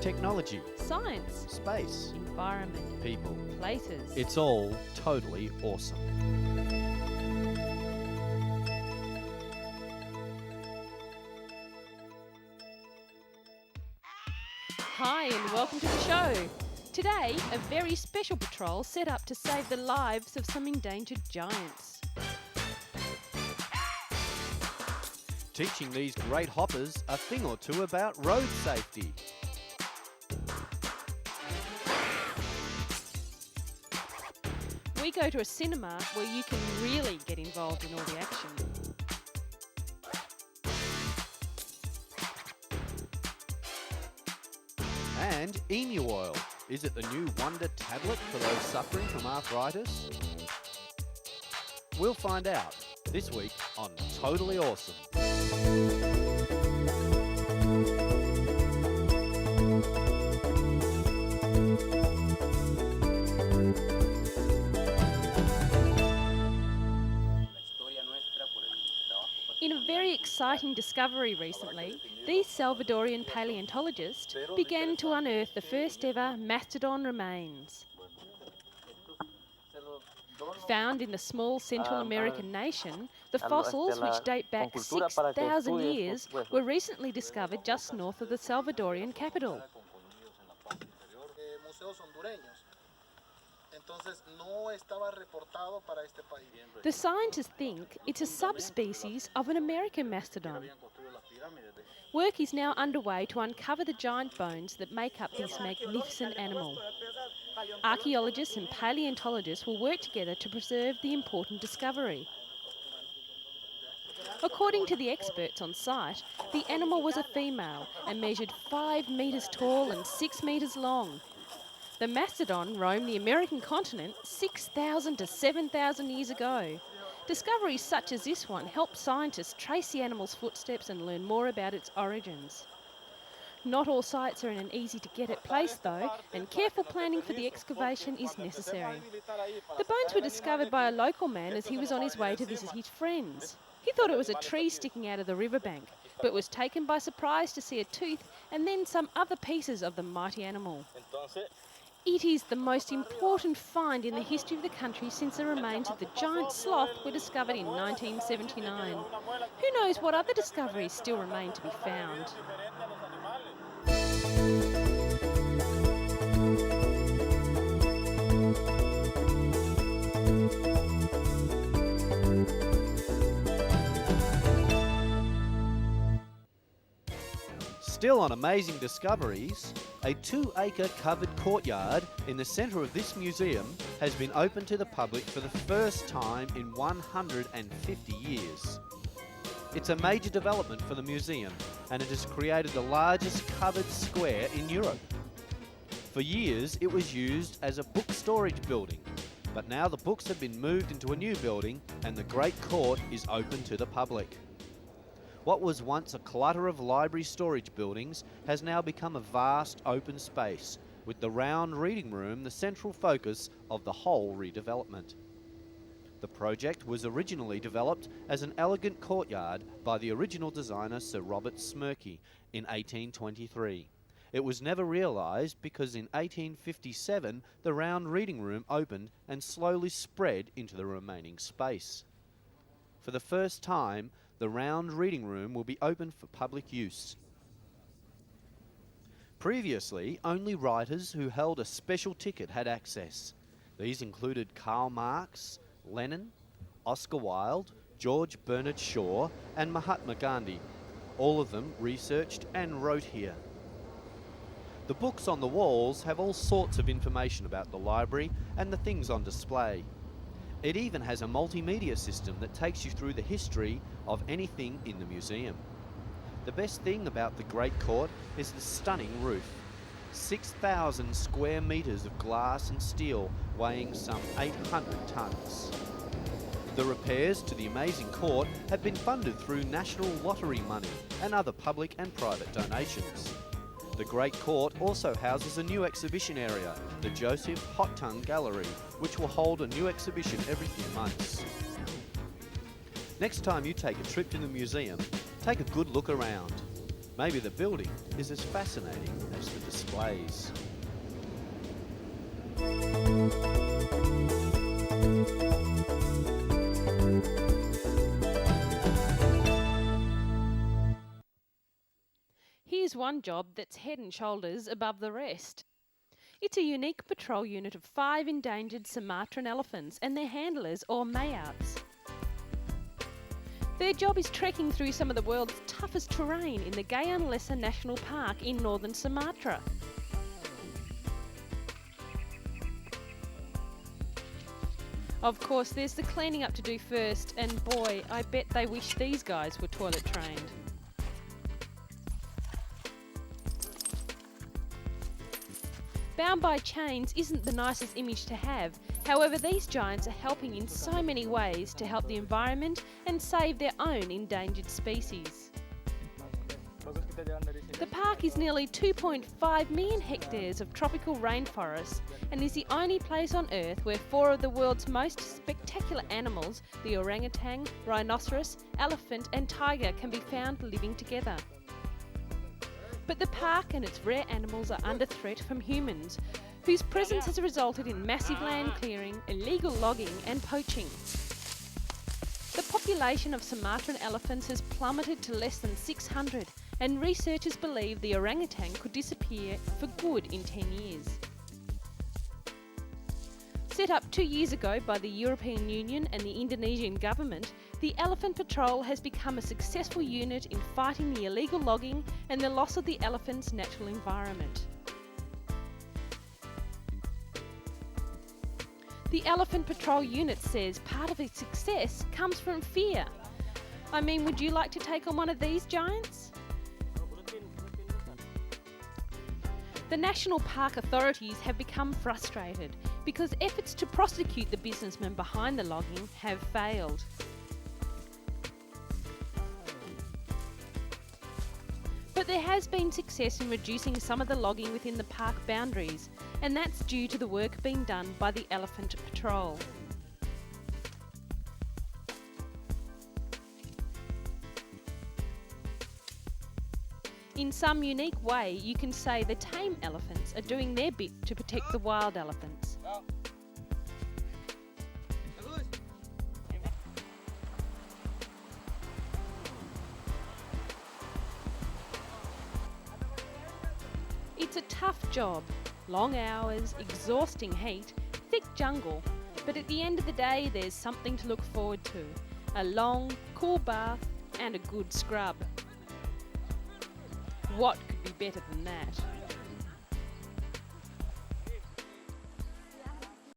Technology, science, space, environment, people. places. It's all totally awesome. Hi and welcome to the show. Today, a very special patrol set up to save the lives of some endangered giants. Teaching these great hoppers a thing or two about road safety. We go to a cinema where you can really get involved in all the action. And emu oil. Is it the new wonder tablet for those suffering from arthritis? We'll find out this week on Totally Awesome. In a very exciting discovery recently, these Salvadorian paleontologists began to unearth the first ever mastodon remains. Found in the small Central American nation, the fossils, which date back 6,000 years, were recently discovered just north of the Salvadorian capital. The scientists think it's a subspecies of an American mastodon. Work is now underway to uncover the giant bones that make up this magnificent animal. Archaeologists and paleontologists will work together to preserve the important discovery. According to the experts on site, the animal was a female and measured 5 metres tall and 6 metres long. The mastodon roamed the American continent 6,000 to 7,000 years ago. Discoveries such as this one help scientists trace the animal's footsteps and learn more about its origins. Not all sites are in an easy-to-get-at place though, and careful planning for the excavation is necessary. The bones were discovered by a local man as he was on his way to visit his friends. He thought it was a tree sticking out of the riverbank, but was taken by surprise to see a tooth and then some other pieces of the mighty animal. It is the most important find in the history of the country since the remains of the giant sloth were discovered in 1979. Who knows what other discoveries still remain to be found? Still on amazing discoveries, a 2-acre covered courtyard in the centre of this museum has been opened to the public for the first time in 150 years. It's a major development for the museum, and it has created the largest covered square in Europe. For years it was used as a book storage building, but now the books have been moved into a new building and the Great Court is open to the public. What was once a clutter of library storage buildings has now become a vast open space, with the round reading room the central focus of the whole redevelopment. The project was originally developed as an elegant courtyard by the original designer Sir Robert Smirke in 1823. It was never realised because in 1857 the round reading room opened and slowly spread into the remaining space. For the first time, the round reading room will be open for public use. Previously, only writers who held a special ticket had access. These included Karl Marx, Lenin, Oscar Wilde, George Bernard Shaw, and Mahatma Gandhi. All of them researched and wrote here. The books on the walls have all sorts of information about the library and the things on display. It even has a multimedia system that takes you through the history of anything in the museum. The best thing about the Great Court is the stunning roof. 6,000 square metres of glass and steel weighing some 800 tonnes. The repairs to the amazing court have been funded through national lottery money and other public and private donations. The Great Court also houses a new exhibition area, the Joseph Hot Tongue Gallery, which will hold a new exhibition every few months. Next time you take a trip to the museum, take a good look around. Maybe the building is as fascinating as the displays. Here's one job that's head and shoulders above the rest. It's a unique patrol unit of 5 endangered Sumatran elephants and their handlers, or mayouts. Their job is trekking through some of the world's toughest terrain in the Gayaan Lesser National Park in northern Sumatra. Of course, there's the cleaning up to do first, and boy, I bet they wish these guys were toilet trained. Bound by chains isn't the nicest image to have. However, these giants are helping in so many ways to help the environment and save their own endangered species. The park is nearly 2.5 million hectares of tropical rainforest and is the only place on Earth where 4 of the world's most spectacular animals, the orangutan, rhinoceros, elephant and tiger, can be found living together. But the park and its rare animals are under threat from humans, whose presence has resulted in massive land clearing, illegal logging and poaching. The population of Sumatran elephants has plummeted to less than 600, and researchers believe the orangutan could disappear for good in 10 years. Set up 2 years ago by the European Union and the Indonesian government, the Elephant Patrol has become a successful unit in fighting the illegal logging and the loss of the elephant's natural environment. The Elephant Patrol unit says part of its success comes from fear. I mean, would you like to take on one of these giants? The National Park authorities have become frustrated because efforts to prosecute the businessmen behind the logging have failed. But there has been success in reducing some of the logging within the park boundaries, and that's due to the work being done by the Elephant Patrol. In some unique way, you can say the tame elephants are doing their bit to protect the wild elephants. It's a tough job, long hours, exhausting heat, thick jungle, but at the end of the day there's something to look forward to. A long, cool bath and a good scrub. What could be better than that?